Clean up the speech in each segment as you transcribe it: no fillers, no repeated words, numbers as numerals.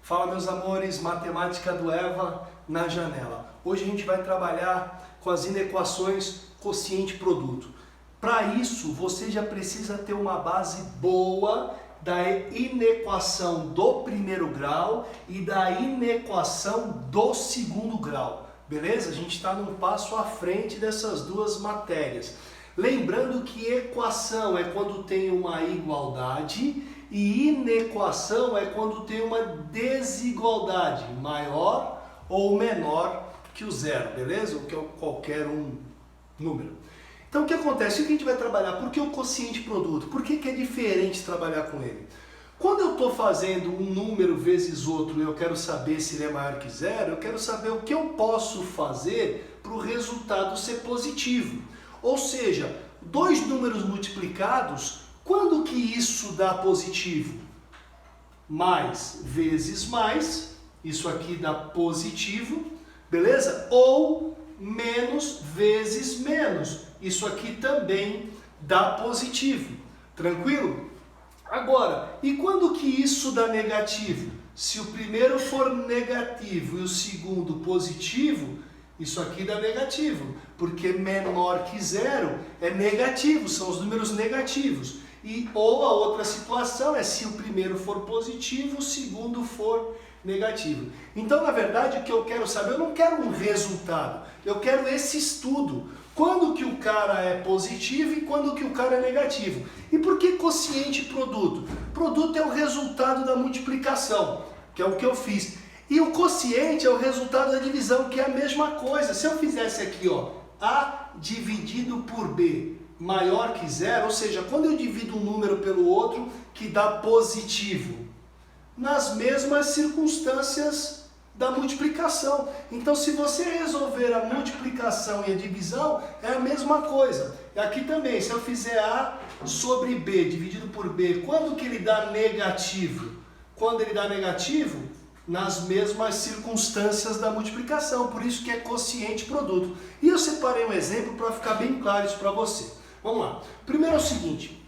Fala, meus amores, matemática do EVA na janela. Hoje a gente vai trabalhar com as inequações quociente-produto. Para isso, você já precisa ter uma base boa da inequação do primeiro grau e da inequação do segundo grau. Beleza? A gente está num passo à frente dessas duas matérias. Lembrando que equação é quando tem uma igualdade e inequação é quando tem uma desigualdade maior ou menor que o zero, beleza? Ou que é qualquer um número. Então o que acontece? O que a gente vai trabalhar? Por que o quociente produto? Por que é diferente trabalhar com ele? Quando eu estou fazendo um número vezes outro e eu quero saber se ele é maior que zero, eu quero saber o que eu posso fazer para o resultado ser positivo. Ou seja, dois números multiplicados, quando que isso dá positivo? Mais vezes mais, isso aqui dá positivo, beleza? Ou menos vezes menos, isso aqui também dá positivo, tranquilo? Agora, e quando que isso dá negativo? Se o primeiro for negativo e o segundo positivo, isso aqui dá negativo, porque menor que zero é negativo, são os números negativos. Ou a outra situação é se o primeiro for positivo, o segundo for negativo. Então, na verdade, o que eu quero saber, eu não quero um resultado, eu quero esse estudo. Quando que o cara é positivo e quando que o cara é negativo. E por que quociente produto? Produto é o resultado da multiplicação, que é o que eu fiz. E o quociente é o resultado da divisão, que é a mesma coisa. Se eu fizesse aqui, ó, A dividido por B maior que zero, ou seja, quando eu divido um número pelo outro, que dá positivo, nas mesmas circunstâncias da multiplicação. Então, se você resolver a multiplicação e a divisão, é a mesma coisa. E aqui também, se eu fizer A sobre B dividido por B, quando que ele dá negativo? Quando ele dá negativo, nas mesmas circunstâncias da multiplicação, por isso que é quociente produto. E eu separei um exemplo para ficar bem claro isso para você. Vamos lá. Primeiro é o seguinte,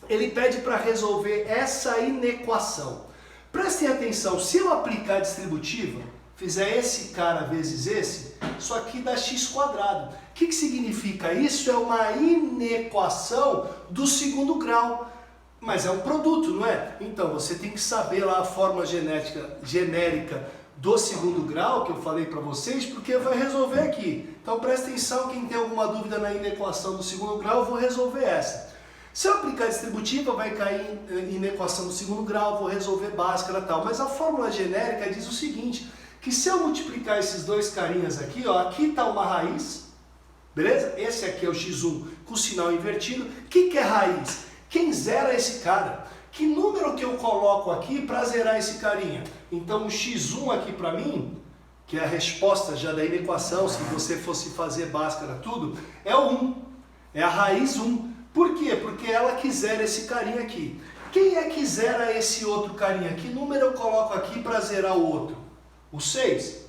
ele pede para resolver essa inequação. Prestem atenção, se eu aplicar a distributiva, fizer esse cara vezes esse, isso aqui dá x². O que significa? Isso é uma inequação do segundo grau. Mas é um produto, não é? Então, você tem que saber lá a fórmula genérica do segundo grau, que eu falei para vocês, porque vai resolver aqui. Então, presta atenção, quem tem alguma dúvida na inequação do segundo grau, eu vou resolver essa. Se eu aplicar a distributiva, vai cair em equação do segundo grau, vou resolver Bhaskara e tal. Mas a fórmula genérica diz o seguinte, que se eu multiplicar esses dois carinhas aqui, ó, aqui está uma raiz, beleza? Esse aqui é o x1 com sinal invertido. O que é raiz? Quem zera esse cara? Que número que eu coloco aqui para zerar esse carinha? Então o x1 aqui para mim, que é a resposta já da inequação, se você fosse fazer Bhaskara tudo, é o 1. É a raiz 1. Por quê? Porque ela que zera esse carinha aqui. Quem é que zera esse outro carinha? Que número eu coloco aqui para zerar o outro? O 6.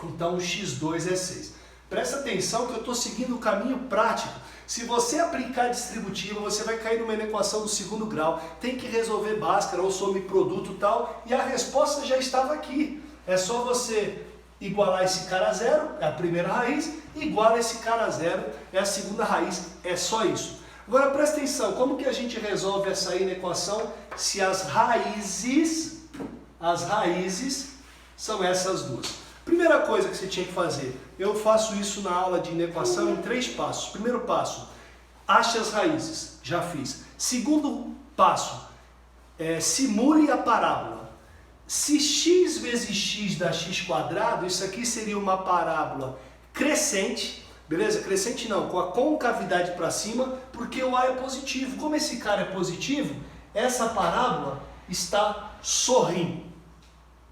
Então o x2 é 6. Presta atenção que eu estou seguindo o caminho prático. Se você aplicar a distributiva, você vai cair numa inequação do segundo grau. Tem que resolver Bhaskara ou some produto e tal. E a resposta já estava aqui. É só você igualar esse cara a zero, é a primeira raiz. Iguala esse cara a zero, é a segunda raiz. É só isso. Agora presta atenção, como que a gente resolve essa inequação se as raízes são essas duas? Primeira coisa que você tinha que fazer, eu faço isso na aula de inequação em 3 passos. Primeiro passo, ache as raízes, já fiz. Segundo passo, simule a parábola. Se x vezes x dá x², isso aqui seria uma parábola crescente, beleza? Crescente não, com a concavidade para cima, porque o A é positivo. Como esse cara é positivo, essa parábola está sorrindo.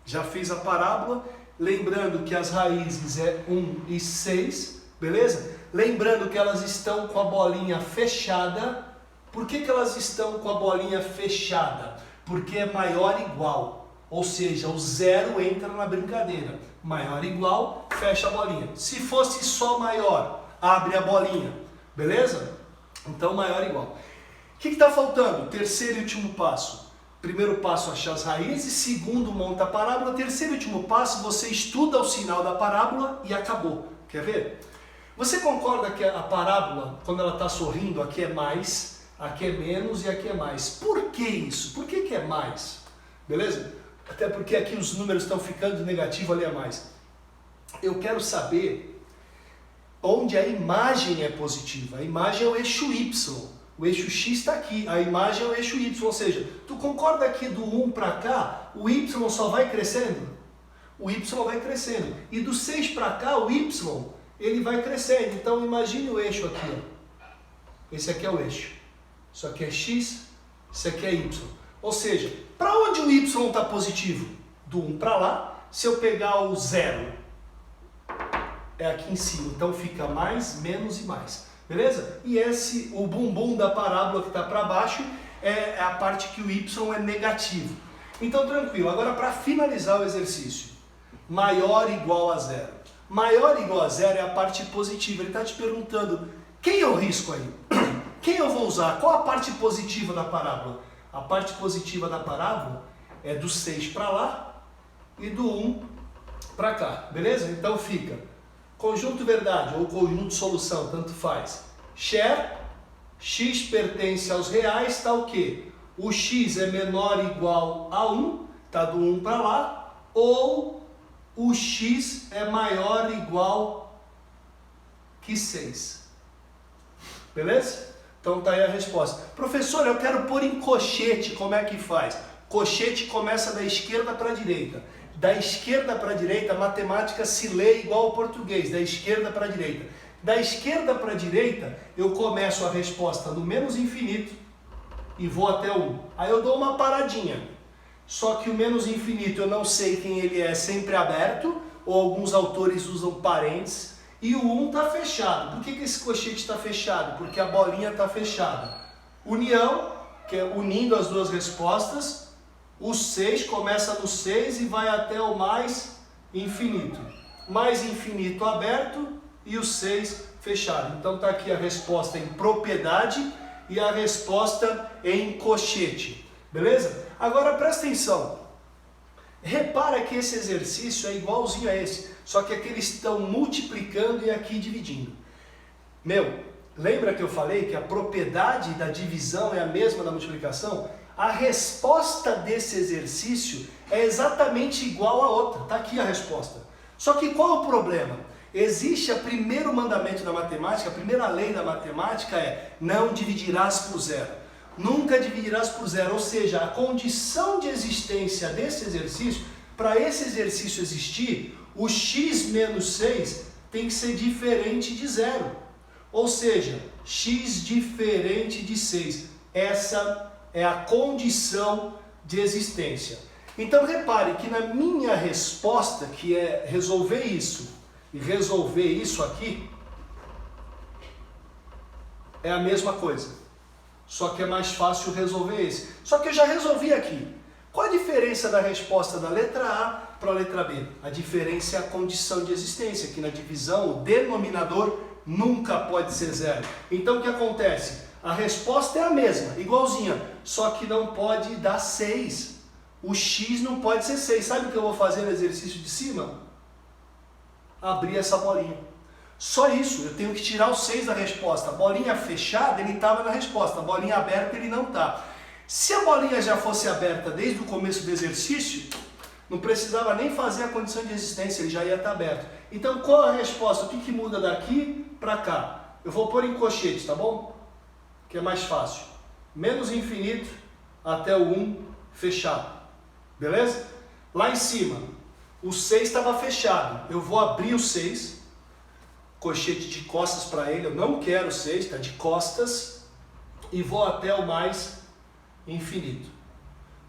Já fiz a parábola. Lembrando que as raízes é 1 e 6, beleza? Lembrando que elas estão com a bolinha fechada. Por que elas estão com a bolinha fechada? Porque é maior ou igual. Ou seja, o zero entra na brincadeira. Maior ou igual, fecha a bolinha. Se fosse só maior, abre a bolinha. Beleza? Então maior ou igual. O que está faltando? Terceiro e último passo. Primeiro passo, achar as raízes. Segundo, monta a parábola. Terceiro e último passo, você estuda o sinal da parábola e acabou. Quer ver? Você concorda que a parábola, quando ela está sorrindo, aqui é mais, aqui é menos e aqui é mais. Por que isso? Por que é mais? Beleza? Até porque aqui os números estão ficando negativo, ali é mais. Eu quero saber onde a imagem é positiva. A imagem é o eixo Y. O eixo X está aqui, a imagem é o eixo Y. Ou seja, tu concorda que do 1 para cá, o Y só vai crescendo? O Y vai crescendo. E do 6 para cá, o Y, ele vai crescendo. Então imagine o eixo aqui. Ó. Esse aqui é o eixo. Isso aqui é X, isso aqui é Y. Ou seja, para onde o Y está positivo? Do 1 para lá. Se eu pegar o 0, é aqui em cima. Então fica mais, menos e mais. Beleza? E o bumbum da parábola que está para baixo é a parte que o Y é negativo. Então tranquilo. Agora para finalizar o exercício. Maior igual a 0. Maior igual a 0 é a parte positiva. Ele está te perguntando, quem eu risco aí? Quem eu vou usar? Qual a parte positiva da parábola? A parte positiva da parábola é do 6 para lá e do 1 para cá. Beleza? Então fica conjunto verdade ou conjunto solução, tanto faz. Share, x pertence aos reais, está o quê? O x é menor ou igual a 1, está do 1 para lá, ou o x é maior ou igual que 6. Beleza? Então tá aí a resposta. Professor, eu quero pôr em cochete, como é que faz? Cochete começa da esquerda para a direita. Da esquerda para a direita, a matemática se lê igual ao português, da esquerda para a direita. Da esquerda para a direita, eu começo a resposta no menos infinito e vou até o 1. Aí eu dou uma paradinha. Só que o menos infinito eu não sei quem ele é, sempre aberto, ou alguns autores usam parênteses, e o 1 está fechado. Por que esse cochete está fechado? Porque a bolinha está fechada. União, que é unindo as duas respostas. O 6 começa no 6 e vai até o mais infinito. Mais infinito aberto e o 6 fechado. Então está aqui a resposta em propriedade e a resposta em cochete. Beleza? Agora presta atenção. Repara que esse exercício é igualzinho a esse, só que aqui eles estão multiplicando e aqui dividindo. Lembra que eu falei que a propriedade da divisão é a mesma da multiplicação? A resposta desse exercício é exatamente igual a outra. Está aqui a resposta. Só que qual é o problema? Existe o primeiro mandamento da matemática, a primeira lei da matemática é não dividirás por zero. Nunca dividirás por zero. Ou seja, a condição de existência desse exercício, para esse exercício existir, o x menos 6 tem que ser diferente de zero. Ou seja, x diferente de 6. Essa é a condição de existência. Então repare que na minha resposta, que é resolver isso e resolver isso aqui, é a mesma coisa. Só que é mais fácil resolver esse. Só que eu já resolvi aqui. Qual a diferença da resposta da letra A para a letra B? A diferença é a condição de existência, que na divisão o denominador nunca pode ser zero. Então o que acontece? A resposta é a mesma, igualzinha, só que não pode dar 6. O x não pode ser 6. Sabe o que eu vou fazer no exercício de cima? Abrir essa bolinha. Só isso, eu tenho que tirar o 6 da resposta. A bolinha fechada, ele estava na resposta. A bolinha aberta, ele não está. Se a bolinha já fosse aberta desde o começo do exercício, não precisava nem fazer a condição de existência, ele já ia estar aberto. Então, qual a resposta? O que muda daqui para cá? Eu vou pôr em colchete, tá bom? Que é mais fácil. Menos infinito até o 1 fechado. Beleza? Lá em cima, o 6 estava fechado. Eu vou abrir o 6. Colchete de costas para ele. Eu não quero o 6, está de costas. E vou até o mais infinito.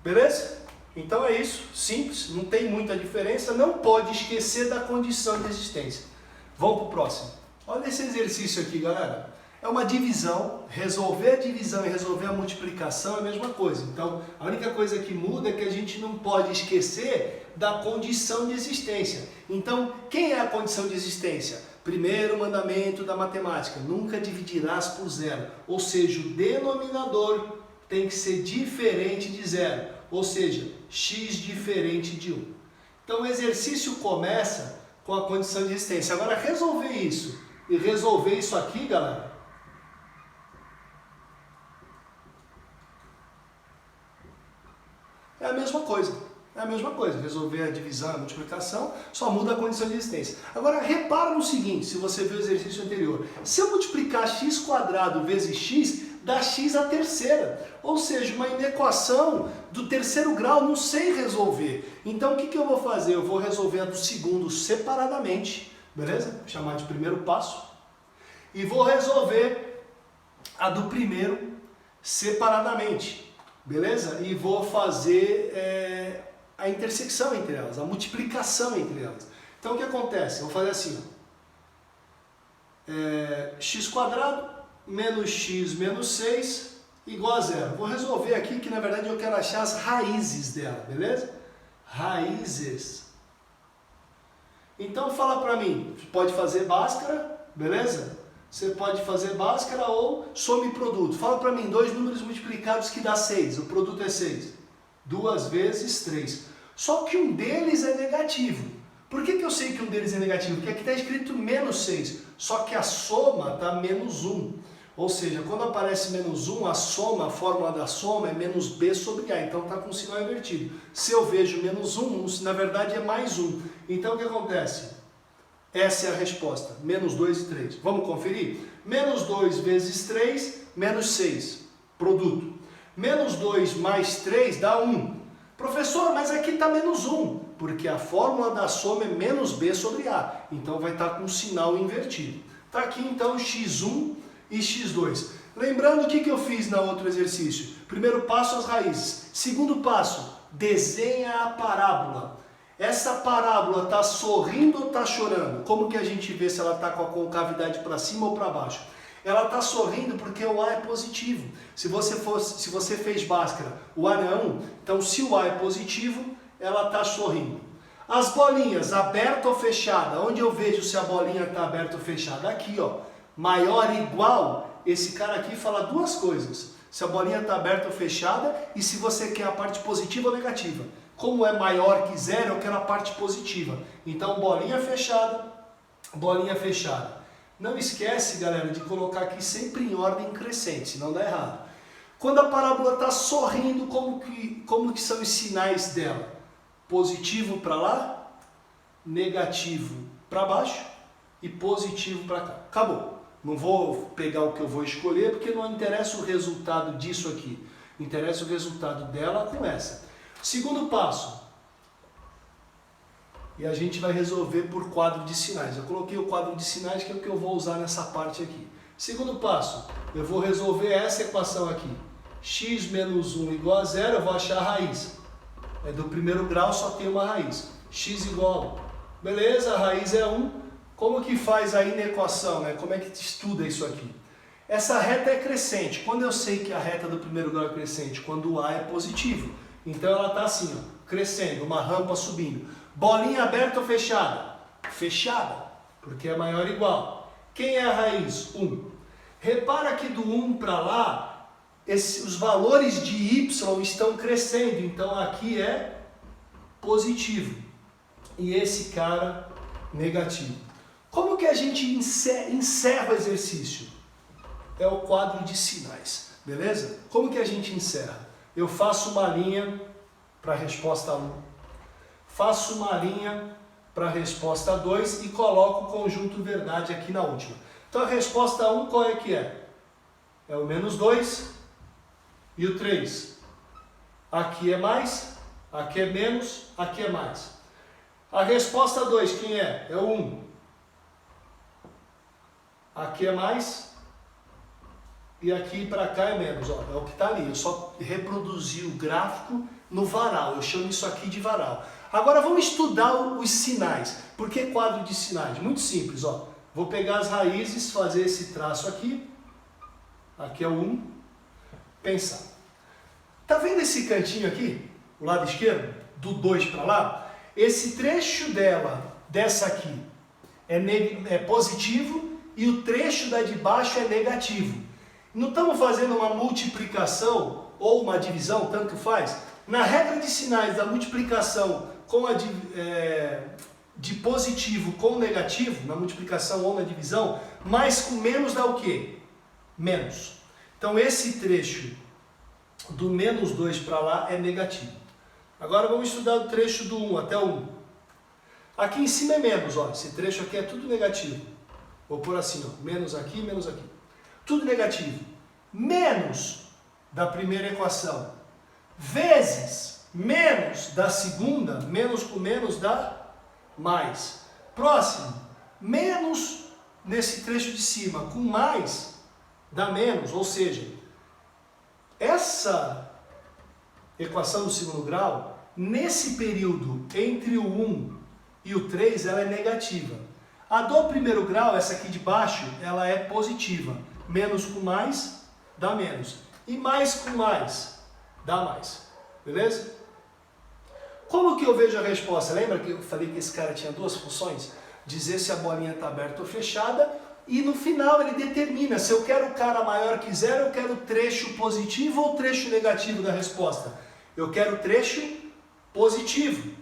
Beleza? Então é isso. Simples. Não tem muita diferença. Não pode esquecer da condição de existência. Vamos para o próximo. Olha esse exercício aqui, galera. É uma divisão, resolver a divisão e resolver a multiplicação é a mesma coisa. Então, a única coisa que muda é que a gente não pode esquecer da condição de existência. Então, quem é a condição de existência? Primeiro mandamento da matemática, nunca dividirás por zero. Ou seja, o denominador tem que ser diferente de zero. ou seja, x diferente de 1. Então o exercício começa com a condição de resistência. Agora resolver isso e resolver isso aqui, galera, é a mesma coisa. É a mesma coisa, resolver a divisão, a multiplicação, só muda a condição de resistência. Agora, repara no seguinte, se você viu o exercício anterior. Se eu multiplicar x² vezes x, dá x à terceira. Ou seja, uma inequação do terceiro grau, não sei resolver. Então, o que eu vou fazer? Eu vou resolver a do segundo separadamente, beleza? Vou chamar de primeiro passo. E vou resolver a do primeiro separadamente, beleza? E vou fazer a intersecção entre elas, a multiplicação entre elas. Então o que acontece? Eu vou fazer assim, x² menos x menos 6 igual a 0. Vou resolver aqui que na verdade eu quero achar as raízes dela, beleza? Raízes. Então fala pra mim, pode fazer Bhaskara, beleza? Você pode fazer Bhaskara ou some produto. Fala pra mim, dois números multiplicados que dá 6, o produto é 6. 2 vezes 3. Só que um deles é negativo. Por que eu sei que um deles é negativo? Porque aqui está escrito menos 6. Só que a soma está menos 1. Ou seja, quando aparece menos 1, a soma, a fórmula da soma é menos b sobre a. Então está com o sinal invertido. Se eu vejo menos 1, na verdade é mais 1. Então o que acontece? Essa é a resposta. Menos 2 e 3. Vamos conferir? Menos 2 vezes 3, menos 6. Produto. Menos 2 mais 3 dá 1. Professor, mas aqui está menos 1, porque a fórmula da soma é menos b sobre a. Então vai estar com o sinal invertido. Está aqui então x1 e x2. Lembrando o que eu fiz no outro exercício. Primeiro passo, as raízes. Segundo passo, desenha a parábola. Essa parábola está sorrindo ou está chorando? Como que a gente vê se ela está com a concavidade para cima ou para baixo? Ela está sorrindo porque o A é positivo. Se você fez Bhaskara, o A é 1, então se o A é positivo, ela está sorrindo. As bolinhas, aberta ou fechada? Onde eu vejo se a bolinha está aberta ou fechada? Aqui, ó. Maior ou igual, esse cara aqui fala duas coisas. Se a bolinha está aberta ou fechada e se você quer a parte positiva ou negativa. Como é maior que 0, eu quero a parte positiva. Então, bolinha fechada, bolinha fechada. Não esquece, galera, de colocar aqui sempre em ordem crescente, senão dá errado. Quando a parábola está sorrindo, como que são os sinais dela? Positivo para lá, negativo para baixo e positivo para cá. Acabou. Não vou pegar o que eu vou escolher, porque não interessa o resultado disso aqui. Interessa o resultado dela com essa. Segundo passo. E a gente vai resolver por quadro de sinais. Eu coloquei o quadro de sinais, que é o que eu vou usar nessa parte aqui. Segundo passo, eu vou resolver essa equação aqui. X menos 1 igual a 0, eu vou achar a raiz. É do primeiro grau, só tem uma raiz. X igual. Beleza, a raiz é 1. Como que faz aí na equação, né? Como é que estuda isso aqui? Essa reta é crescente. Quando eu sei que a reta do primeiro grau é crescente? Quando o A é positivo. Então ela está assim, ó, crescendo, uma rampa subindo. Bolinha aberta ou fechada? Fechada, porque é maior ou igual. Quem é a raiz? 1. Repara que do 1 para lá, os valores de y estão crescendo, então aqui é positivo. E esse cara, negativo. Como que a gente encerra o exercício? É o quadro de sinais, beleza? Como que a gente encerra? Eu faço uma linha para a resposta 1. Faço uma linha para a resposta 2 e coloco o conjunto verdade aqui na última. Então a resposta 1 qual é que é? É o menos 2 e o 3. Aqui é mais, aqui é menos, aqui é mais. A resposta 2 quem é? É o 1. Aqui é mais e aqui para cá é menos. Ó, é o que está ali. Eu só reproduzi o gráfico no varal. Eu chamo isso aqui de varal. Agora vamos estudar os sinais. Por que quadro de sinais? Muito simples, ó. Vou pegar as raízes, fazer esse traço aqui. Aqui é o 1. Pensar. Tá vendo esse cantinho aqui? O lado esquerdo? Do 2 para lá? Esse trecho dessa aqui, é positivo e o trecho da de baixo é negativo. Não estamos fazendo uma multiplicação ou uma divisão, tanto faz. Na regra de sinais da multiplicação com de positivo com negativo, na multiplicação ou na divisão, mais com menos dá o quê? Menos. Então esse trecho do menos 2 para lá é negativo. Agora vamos estudar o trecho do 1 até o 1. Aqui em cima é menos, ó. Esse trecho aqui é tudo negativo. Vou pôr assim, ó, menos aqui, menos aqui. Tudo negativo. Menos da primeira equação, vezes menos da segunda, menos com menos dá mais. Próximo, menos nesse trecho de cima, com mais dá menos, ou seja, essa equação do segundo grau, nesse período entre o 1 e o 3, ela é negativa. A do primeiro grau, essa aqui de baixo, ela é positiva. Menos com mais dá menos. E mais com mais dá mais. Beleza? Como que eu vejo a resposta? Lembra que eu falei que esse cara tinha duas funções? Dizer se a bolinha está aberta ou fechada. E no final ele determina se eu quero o cara maior que zero, eu quero o trecho positivo ou trecho negativo da resposta. Eu quero o trecho positivo,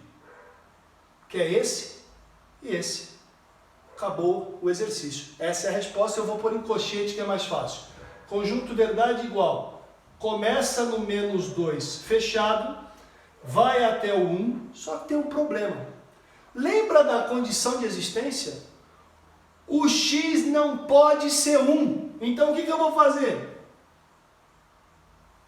que é esse e esse. Acabou o exercício. Essa é a resposta, eu vou pôr em colchete que é mais fácil. Conjunto verdade igual. Começa no menos 2 fechado, vai até o 1, só que tem um problema. Lembra da condição de existência? O x não pode ser 1. Então o que eu vou fazer?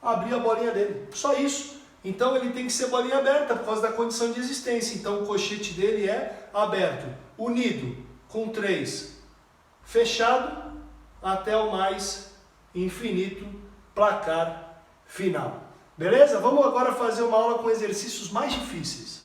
Abrir a bolinha dele. Só isso. Então ele tem que ser bolinha aberta por causa da condição de existência. Então o colchete dele é aberto. Unido com 3. Fechado até o mais infinito placar final. Beleza? Vamos agora fazer uma aula com exercícios mais difíceis.